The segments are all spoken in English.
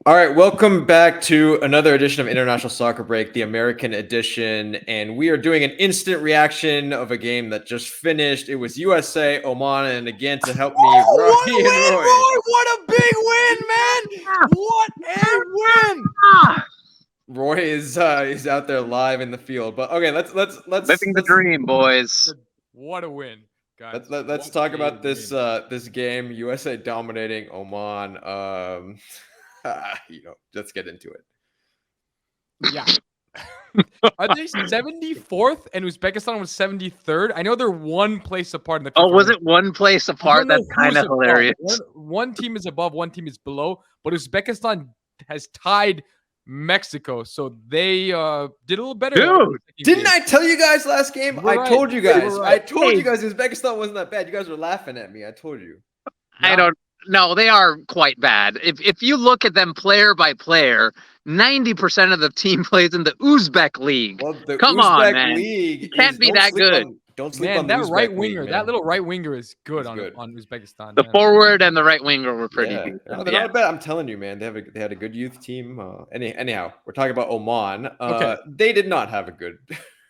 All right, welcome back to another edition of International Soccer Break, the American edition, and we are doing an instant reaction of a game that just finished. It was USA Oman, and again to help me, Rocky and Roy. Roy! What a big win, man! What a win! Roy is out there live in the field, but okay, let's living the dream, boys. What a win, guys! Let's talk about this this game. USA dominating Oman. Let's get into it. Yeah. Are they 74th and Uzbekistan was 73rd? I know they're one place apart in the. Oh, was it one place apart? That's kind of hilarious. One team is above, one team is below, but Uzbekistan has tied Mexico, so they did a little better. Dude, didn't I tell you guys last game? I told you guys. I told you guys Uzbekistan wasn't that bad. You guys were laughing at me. I told you. I don't. No, they are quite bad. If you look at them player by player, 90% of the team plays in the Uzbek league. Well, the Come Uzbek on, man. League it can't be that good. Don't sleep man, on that the right Uzbek winger, league, that little right winger is good on Uzbekistan. The forward and the right winger were pretty good. decent. They're not bad. I'm telling you, man. They had a good youth team. Anyhow, we're talking about Oman. Okay. They did not have a good.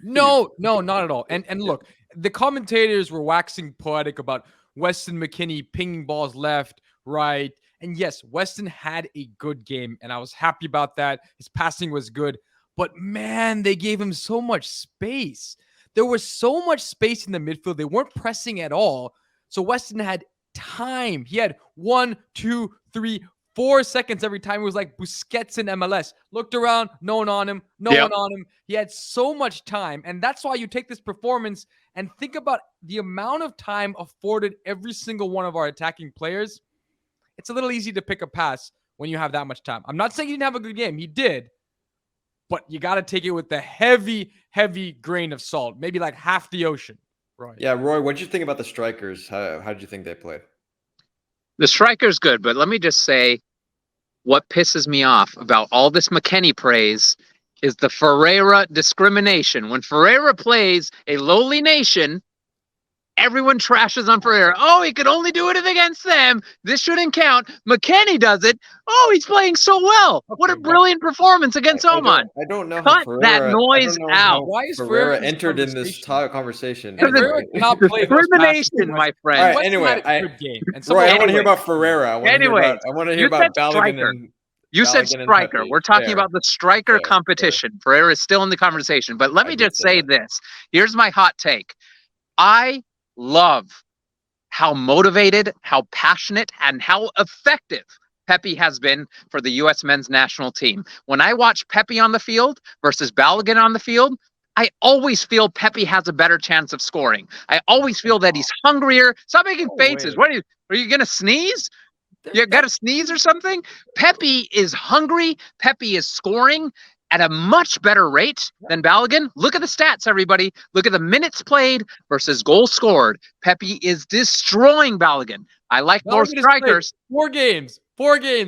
No, not at all. And look, the commentators were waxing poetic about Weston McKennie pinging balls left, right. And yes, Weston had a good game, and I was happy about that. His passing was good. But, man, they gave him so much space. There was so much space in the midfield. They weren't pressing at all. So Weston had time. He had 1, 2, 3, 4 seconds every time. It was like Busquets in MLS. Looked around, no one on him, no one on him. He had so much time. And that's why you take this performance and think about the amount of time afforded every single one of our attacking players. It's a little easy to pick a pass when you have that much time. I'm not saying he didn't have a good game. He did. But you got to take it with the heavy, heavy grain of salt. Maybe like half the ocean. Roy. Yeah, Roy, what did you think about the strikers? How did you think they played? The striker's good, but let me just say what pisses me off about all this McKennie praise is the Ferreira discrimination. When Ferreira plays a lowly nation, everyone trashes on Ferreira. Oh, he could only do it against them. This shouldn't count. McKennie does it. Oh, he's playing so well. What a brilliant performance against Oman. I don't know. Cut that noise out. Why is Ferreira entered in this conversation? Ferreira cannot play discrimination, my friend. All right, anyway, Roy, I want to hear about Ferreira. I want to hear about Balogun. You said striker. We're talking about the striker competition. Ferreira is still in the conversation. But let me just say this. Here's my hot take. I love how motivated, how passionate, and how effective Pepi has been for the U.S. men's national team. When I watch Pepi on the field versus Balogun on the field, I always feel Pepi has a better chance of scoring. I always feel that he's hungrier. Stop making faces. What are you going to sneeze? You got to sneeze or something? Pepi is hungry. Pepi is scoring at a much better rate than Balogun. Look at the stats, everybody. Look at the minutes played versus goals scored. Pepi is destroying Balogun. I like more strikers. 4 games,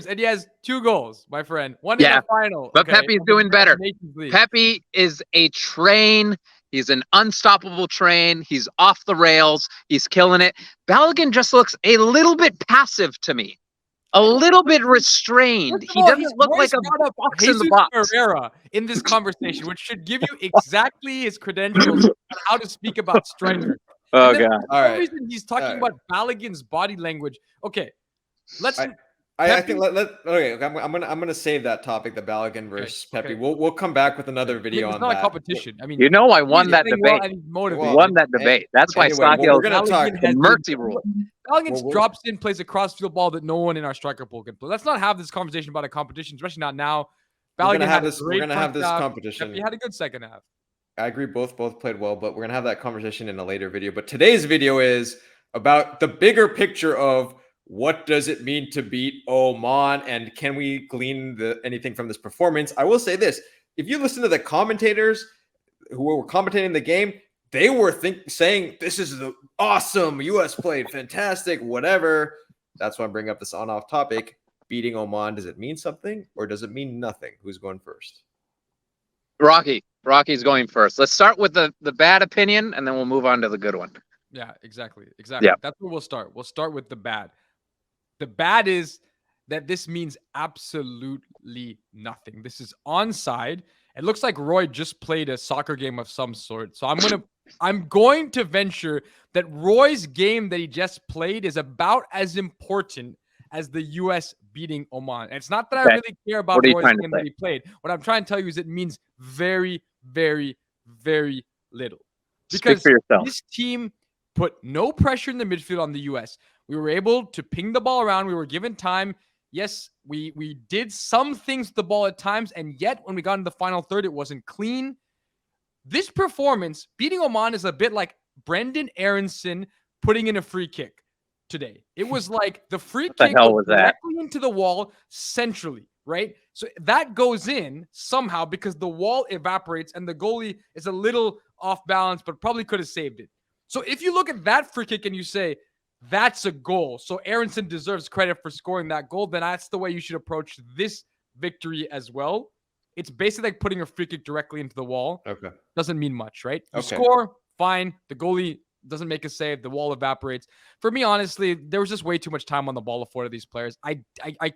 and he has 2 goals, my friend. One in the final. But Pepi's doing better. Pepi is a train. He's an unstoppable train. He's off the rails. He's killing it. Balogun just looks a little bit passive to me. A little bit restrained. He doesn't look like a box in the box. Ferreira in this conversation, which should give you exactly his credentials on how to speak about striker. Oh, God. All right. Reason he's talking about Balogun's body language. Okay, let's. I think I'm gonna save that topic, the Balogun versus Pepi. We'll come back with another video on that. It's not a competition. I mean, I won that debate. Won that debate. That's why Sakio the mercy rule. Balogun drops in, plays a cross-field ball that no one in our striker pool can play. Let's not have this conversation about a competition, especially not now. We're gonna have this competition. Pepi had a good second half. I agree. Both played well, but we're gonna have that conversation in a later video. But today's video is about the bigger picture of what does it mean to beat Oman, and can we glean anything from this performance? I will say this: if you listen to the commentators who were commentating the game, they were saying this is awesome. U.S. played fantastic. Whatever. That's why I'm bringing up this on-off topic. Beating Oman, does it mean something or does it mean nothing? Who's going first? Rocky's going first. Let's start with the bad opinion, and then we'll move on to the good one. Yeah, exactly. Yeah. That's where we'll start. We'll start with the bad. The bad is that this means absolutely nothing. This is onside. It looks like Roy just played a soccer game of some sort. So I'm going to venture that Roy's game that he just played is about as important as the US beating Oman. And it's not that I really care about Roy's game that he played. What I'm trying to tell you is it means very, very, very little. Because this team put no pressure in the midfield on the US. We were able to ping the ball around. We were given time. Yes, we did some things with the ball at times, and yet when we got into the final third, it wasn't clean. This performance, beating Oman, is a bit like Brendan Aronson putting in a free kick today. It was like the free kick was directly into the wall centrally, right? So that goes in somehow because the wall evaporates and the goalie is a little off balance, but probably could have saved it. So if you look at that free kick and you say, that's a goal, so Aronson deserves credit for scoring that goal, then that's the way you should approach this victory as well. It's basically like putting a free kick directly into the wall. Okay. Doesn't mean much, right? You score, fine. The goalie doesn't make a save. The wall evaporates. For me, honestly, there was just way too much time on the ball afforded these players. I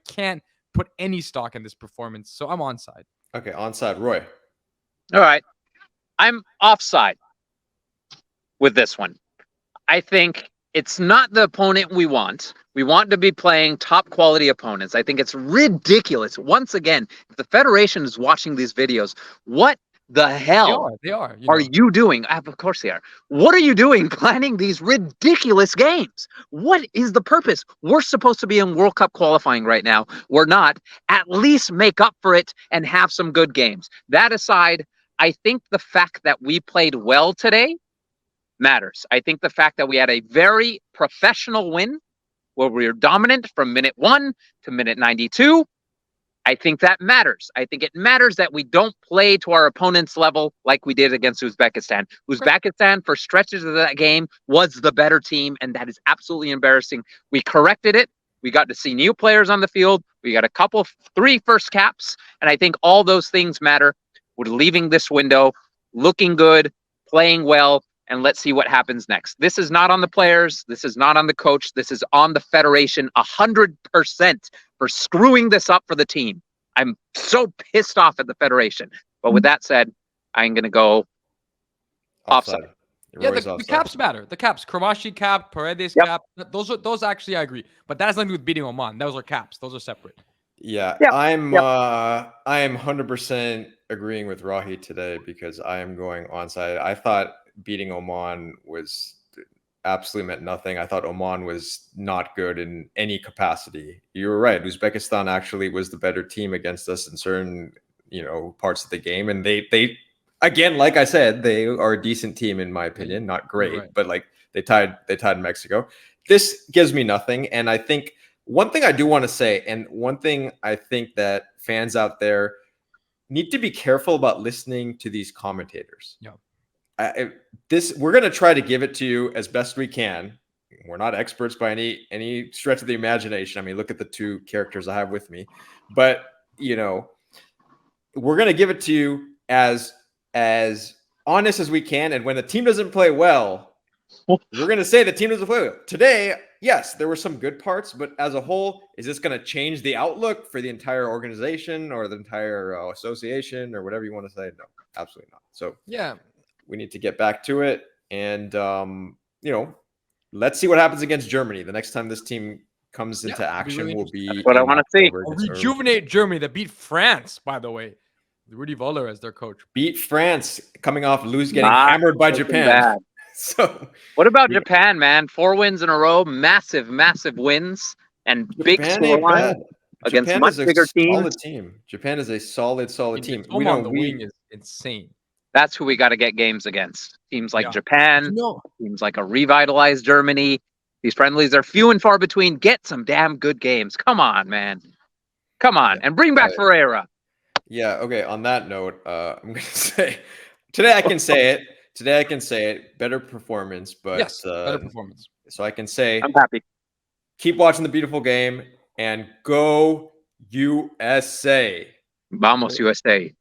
can't put any stock in this performance, so I'm onside. Okay, onside. Roy. All right. I'm offside with this one. I think it's not the opponent we want. We want to be playing top quality opponents. I think it's ridiculous. Once again, if the Federation is watching these videos, what the hell they are you doing? Of course they are. What are you doing planning these ridiculous games? What is the purpose? We're supposed to be in World Cup qualifying right now. We're not. At least make up for it and have some good games. That aside, I think the fact that we played well today matters. I think the fact that we had a very professional win where we were dominant from minute 1 to minute 92, I think that matters. I think it matters that we don't play to our opponent's level like we did against Uzbekistan. Uzbekistan, for stretches of that game, was the better team, and that is absolutely embarrassing. We corrected it. We got to see new players on the field. We got 3 first caps, and I think all those things matter. We're leaving this window looking good, playing well, and let's see what happens next. This is not on the players. This is not on the coach. This is on the Federation 100% for screwing this up for the team. I'm so pissed off at the Federation. But with that said, I'm going to go offside. Yeah, the caps matter. The caps. Kramashi cap, Paredes cap. Those actually I agree. But that has nothing to do with beating Oman. Those are caps. Those are separate. Yeah, I am 100% agreeing with Rahi today because I am going onside. I thought beating Oman was absolutely meant nothing. I thought Oman was not good in any capacity. You were right. Uzbekistan actually was the better team against us in certain, parts of the game. And they again, like I said, they are a decent team in my opinion. Not great, but like they tied Mexico. This gives me nothing. And I think one thing I do want to say, and one thing I think that fans out there need to be careful about listening to these commentators. Yeah. We're going to try to give it to you as best we can. We're not experts by any stretch of the imagination. I mean, look at the 2 characters I have with me, but we're going to give it to you as honest as we can. And when the team doesn't play well, we're going to say the team doesn't play well. Today, yes, there were some good parts, but as a whole, is this going to change the outlook for the entire organization or the entire association or whatever you want to say? No, absolutely not. So yeah. We need to get back to it. And, let's see what happens against Germany. The next time this team comes into action will be That's what I want to see. A rejuvenate Germany that beat France, by the way. Rudi Völler as their coach. Beat France coming off getting hammered by Japan. Bad. So what about Japan, man? 4 wins in a row, massive wins, and big scoreline against much bigger teams. Japan is a solid team. We know the wing is insane. That's who we got to get games against. Teams like Japan, teams like a revitalized Germany. These friendlies are few and far between. Get some damn good games. Come on, man. Come on. And bring back Ferreira. Yeah, okay. On that note, I'm going to say, today I can say it. Better performance, but yes, better performance. So I can say, I'm happy. Keep watching the beautiful game and go USA. Vamos USA.